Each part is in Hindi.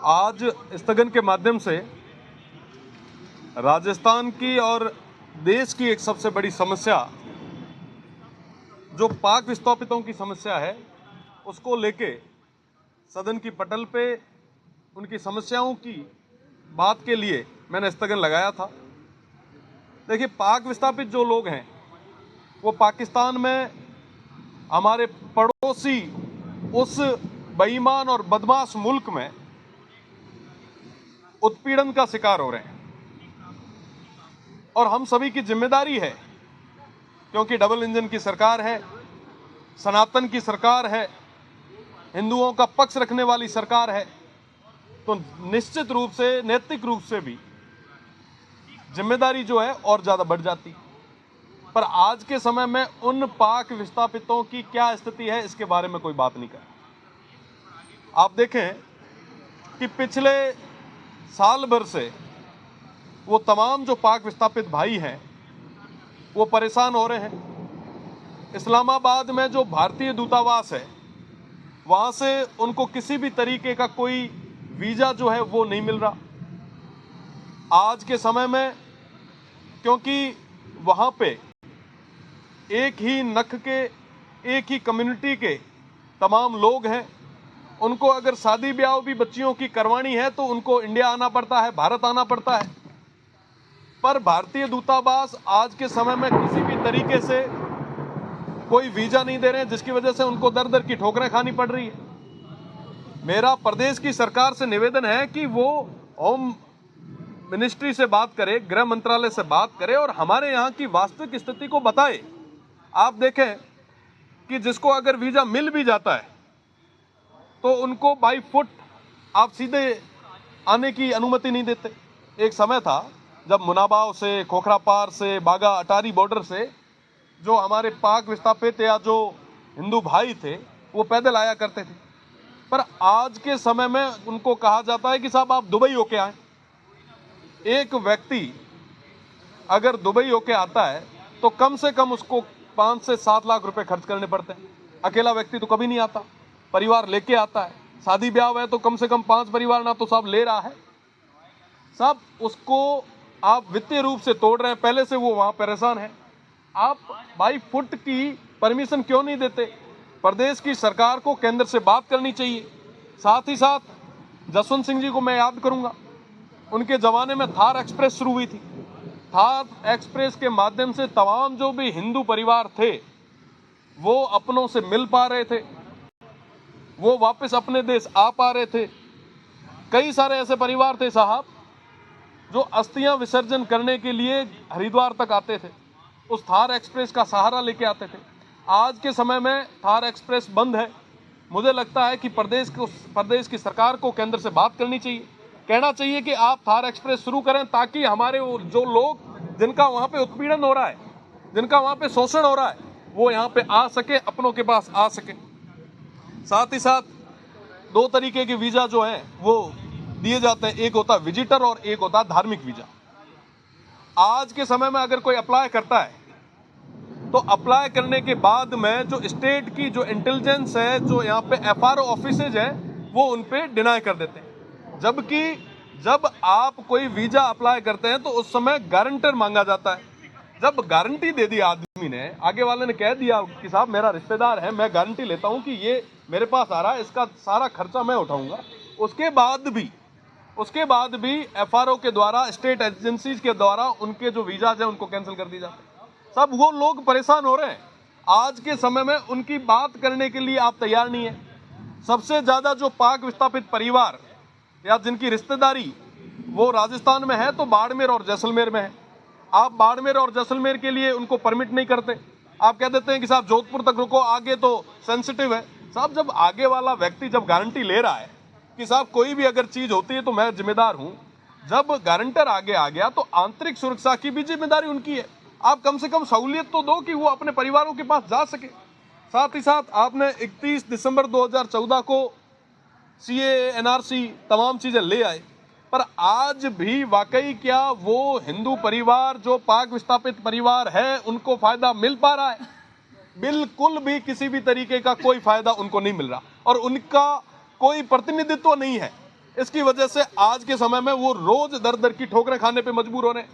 आज स्थगन के माध्यम से राजस्थान की और देश की एक सबसे बड़ी समस्या जो पाक विस्थापितों की समस्या है उसको लेके सदन की पटल पे उनकी समस्याओं की बात के लिए मैंने स्थगन लगाया था। देखिए, पाक विस्थापित जो लोग हैं वो पाकिस्तान में हमारे पड़ोसी उस बेईमान और बदमाश मुल्क में उत्पीड़न का शिकार हो रहे हैं और हम सभी की जिम्मेदारी है, क्योंकि डबल इंजन की सरकार है, सनातन की सरकार है, हिंदुओं का पक्ष रखने वाली सरकार है, तो निश्चित रूप से नैतिक रूप से भी जिम्मेदारी जो है और ज्यादा बढ़ जाती। पर आज के समय में उन पाक विस्थापितों की क्या स्थिति है इसके बारे में कोई बात नहीं कर। आप देखें कि पिछले साल भर से वो तमाम जो पाक विस्थापित भाई हैं वो परेशान हो रहे हैं। इस्लामाबाद में जो भारतीय दूतावास है वहां से उनको किसी भी तरीके का कोई वीजा जो है वो नहीं मिल रहा आज के समय में, क्योंकि वहां पे एक ही नख के एक ही कम्युनिटी के तमाम लोग हैं। उनको अगर शादी ब्याह भी बच्चियों की करवानी है तो उनको इंडिया आना पड़ता है, भारत आना पड़ता है। पर भारतीय दूतावास आज के समय में किसी भी तरीके से कोई वीजा नहीं दे रहे हैं, जिसकी वजह से उनको दर दर की ठोकरें खानी पड़ रही है। मेरा प्रदेश की सरकार से निवेदन है कि वो होम मिनिस्ट्री से बात करे, गृह मंत्रालय से बात करे और हमारे यहाँ की वास्तविक स्थिति को बताए। आप देखें कि जिसको अगर वीजा मिल भी जाता है तो उनको बाई फुट आप सीधे आने की अनुमति नहीं देते। एक समय था जब मुनाबाव से, खोखरापार से, बागा अटारी बॉर्डर से जो हमारे पाक विस्थापित या जो हिंदू भाई थे वो पैदल आया करते थे, पर आज के समय में उनको कहा जाता है कि साहब आप दुबई होके आए। एक व्यक्ति अगर दुबई होके आता है तो कम से कम उसको 5 से 7 लाख रुपए खर्च करने पड़ते हैं। अकेला व्यक्ति तो कभी नहीं आता, परिवार लेके आता है। शादी ब्याह है तो कम से कम 5 परिवार ना तो साहब ले रहा है, साहब उसको आप वित्तीय रूप से तोड़ रहे हैं। पहले से वो वहां परेशान है, आप बाई फुट की परमिशन क्यों नहीं देते? प्रदेश की सरकार को केंद्र से बात करनी चाहिए। साथ ही साथ जसवंत सिंह जी को मैं याद करूंगा, उनके जमाने में थार एक्सप्रेस शुरू हुई थी। थार एक्सप्रेस के माध्यम से तमाम जो भी हिंदू परिवार थे वो अपनों से मिल पा रहे थे, वो वापस अपने देश आ पा रहे थे। कई सारे ऐसे परिवार थे साहब जो अस्थियां विसर्जन करने के लिए हरिद्वार तक आते थे, उस थार एक्सप्रेस का सहारा लेके आते थे। आज के समय में थार एक्सप्रेस बंद है। मुझे लगता है कि प्रदेश की सरकार को केंद्र से बात करनी चाहिए, कहना चाहिए कि आप थार एक्सप्रेस शुरू करें ताकि हमारे जो लोग जिनका वहां पे उत्पीड़न हो रहा है, जिनका वहां पे शोषण हो रहा है, वो यहाँ पे आ सके, अपनों के पास आ सके। साथ ही साथ 2 तरीके के वीजा जो हैं वो दिए जाते हैं, एक होता है विजिटर और एक होता है धार्मिक वीजा। आज के समय में अगर कोई अप्लाई करता है तो अप्लाई करने के बाद में जो स्टेट की जो इंटेलिजेंस है, जो यहाँ पे FRO ऑफिसेज है, वो उन पे डिनाई कर देते हैं। जबकि जब आप कोई वीजा अप्लाई करते हैं तो उस समय गारंटर मांगा जाता है। जब गारंटी दे दी आदमी ने, आगे वाले ने कह दिया कि साहब मेरा रिश्तेदार है, मैं गारंटी लेता हूं कि ये मेरे पास आ रहा है, इसका सारा खर्चा मैं उठाऊंगा, उसके बाद भी FRO के द्वारा, स्टेट एजेंसीज के द्वारा उनके जो वीजा है उनको कैंसिल कर दी जाती है। सब वो लोग परेशान हो रहे हैं। आज के समय में उनकी बात करने के लिए आप तैयार नहीं है। सबसे ज्यादा जो पाक विस्थापित परिवार या जिनकी रिश्तेदारी वो राजस्थान में है तो बाड़मेर और जैसलमेर में है। आप बाड़मेर और जैसलमेर के लिए उनको परमिट नहीं करते, आप कह देते हैं कि साहब जोधपुर तक रुको, आगे तो सेंसिटिव है। साहब जब आगे वाला व्यक्ति जब गारंटी ले रहा है कि साहब कोई भी अगर चीज होती है तो मैं जिम्मेदार हूं, जब गारंटर आगे आ गया तो आंतरिक सुरक्षा की भी जिम्मेदारी उनकी है। आप कम से कम सहूलियत तो दो कि वो अपने परिवारों के पास जा सके। साथ ही साथ आपने 31 दिसंबर 2014 को CAA, NRC तमाम चीजें ले आए, पर आज भी वाकई क्या वो हिंदू परिवार जो पाक विस्थापित परिवार है उनको फायदा मिल पा रहा है? बिल्कुल भी किसी भी तरीके का कोई फायदा उनको नहीं मिल रहा और उनका कोई प्रतिनिधित्व नहीं है। इसकी वजह से आज के समय में वो रोज दर दर की ठोकरें खाने पे मजबूर हो रहे हैं।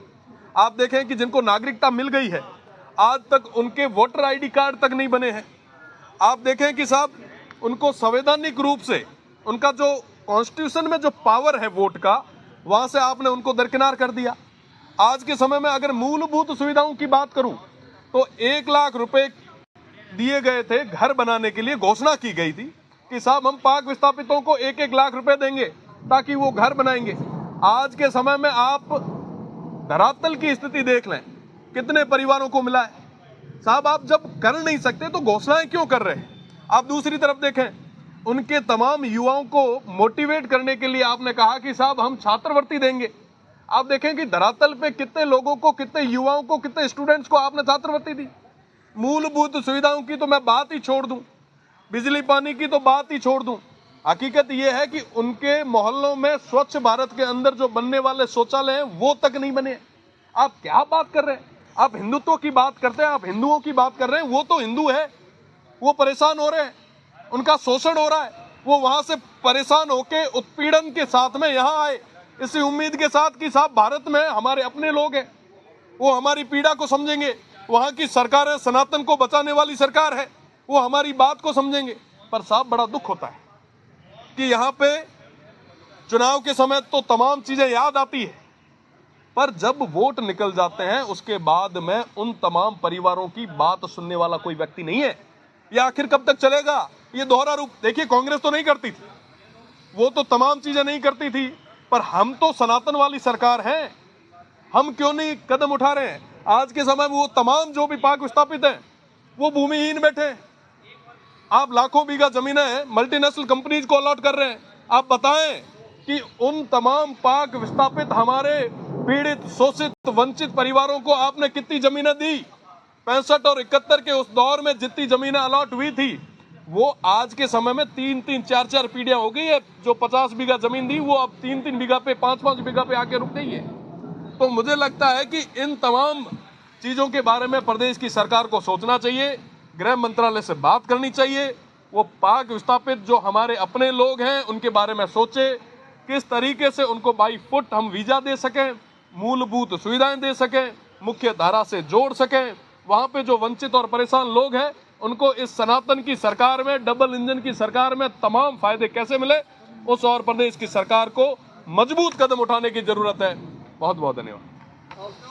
आप देखें कि जिनको नागरिकता मिल गई है, आज तक उनके वोटर आईडी कार्ड तक नहीं बने हैं। आप देखें कि साहब उनको संवैधानिक रूप से उनका जो कॉन्स्टिट्यूशन में जो पावर है वोट का, वहां से आपने उनको दरकिनार कर दिया। आज के समय में अगर मूलभूत सुविधाओं की बात करूं तो 1 लाख रुपए दिए गए थे घर बनाने के लिए, घोषणा की गई थी कि साहब हम पाक विस्थापितों को 1-1 लाख रुपए देंगे ताकि वो घर बनाएंगे। आज के समय में आप धरातल की स्थिति देख लें, कितने परिवारों को मिला है। साहब आप जब कर नहीं सकते तो घोषणाएं क्यों कर रहे हैं। आप दूसरी तरफ देखें, उनके तमाम युवाओं को मोटिवेट करने के लिए आपने कहा कि साहब हम छात्रवृत्ति देंगे। आप देखें कि धरातल पे कितने लोगों को, कितने युवाओं को, कितने स्टूडेंट्स को आपने छात्रवृत्ति दी। मूलभूत सुविधाओं की तो मैं बात ही छोड़ दूं, बिजली पानी की तो बात ही छोड़ दूं। हकीकत यह है कि उनके मोहल्लों में स्वच्छ भारत के अंदर जो बनने वाले शौचालय हैं वो तक नहीं बने। आप क्या बात कर रहे हैं। आप हिंदुत्व की बात करते हैं, आप हिंदुओं की बात कर रहे हैं। वो तो हिंदू है, वो परेशान हो रहे हैं, उनका शोषण हो रहा है। वो वहां से परेशान होकर उत्पीड़न के साथ में यहाँ आए इसी उम्मीद के साथ कि साहब भारत में हमारे अपने लोग हैं, वो हमारी पीड़ा को समझेंगे। वहां की सरकार है, सनातन को बचाने वाली सरकार है, वो हमारी बात को समझेंगे। पर साहब बड़ा दुख होता है कि यहाँ पे चुनाव के समय तो तमाम चीजें याद आती है, पर जब वोट निकल जाते हैं उसके बाद में उन तमाम परिवारों की बात सुनने वाला कोई व्यक्ति नहीं है। ये आखिर कब तक चलेगा ये दोहरा रूप। देखिए कांग्रेस तो नहीं करती थी, वो तो तमाम चीजें नहीं करती थी, पर हम तो सनातन वाली सरकार हैं, हम क्यों नहीं कदम उठा रहे हैं। आज के समय में वो तमाम जो भी पाक विस्थापित हैं वो भूमिहीन बैठे हैं। आप लाखों बीघा जमीनें मल्टीनेशनल कंपनीज को अलॉट कर रहे हैं। आप बताएं कि उन तमाम पाक विस्थापित, हमारे पीड़ित, शोषित, वंचित परिवारों को आपने कितनी जमीनें दी। 65 और 71 के उस दौर में जितनी जमीनें अलॉट हुई थी वो आज के समय में 3-3, 4-4 पीढ़ियां हो गई है। जो 50 बीघा जमीन दी वो अब 3-3 बीघा पे, 5-5 बीघा पे आके रुक गई है। तो मुझे लगता है कि इन तमाम चीजों के बारे में प्रदेश की सरकार को सोचना चाहिए, गृह मंत्रालय से बात करनी चाहिए। वो पाक विस्थापित जो हमारे अपने लोग हैं उनके बारे में सोचे, किस तरीके से उनको बाई फुट हम वीजा दे सकें, मूलभूत सुविधाएं दे सकें, मुख्य धारा से जोड़ सकें। वहां पे जो वंचित और परेशान लोग हैं उनको इस सनातन की सरकार में, डबल इंजन की सरकार में तमाम फायदे कैसे मिले, उस और प्रदेश की सरकार को मजबूत कदम उठाने की जरूरत है। बहुत बहुत धन्यवाद।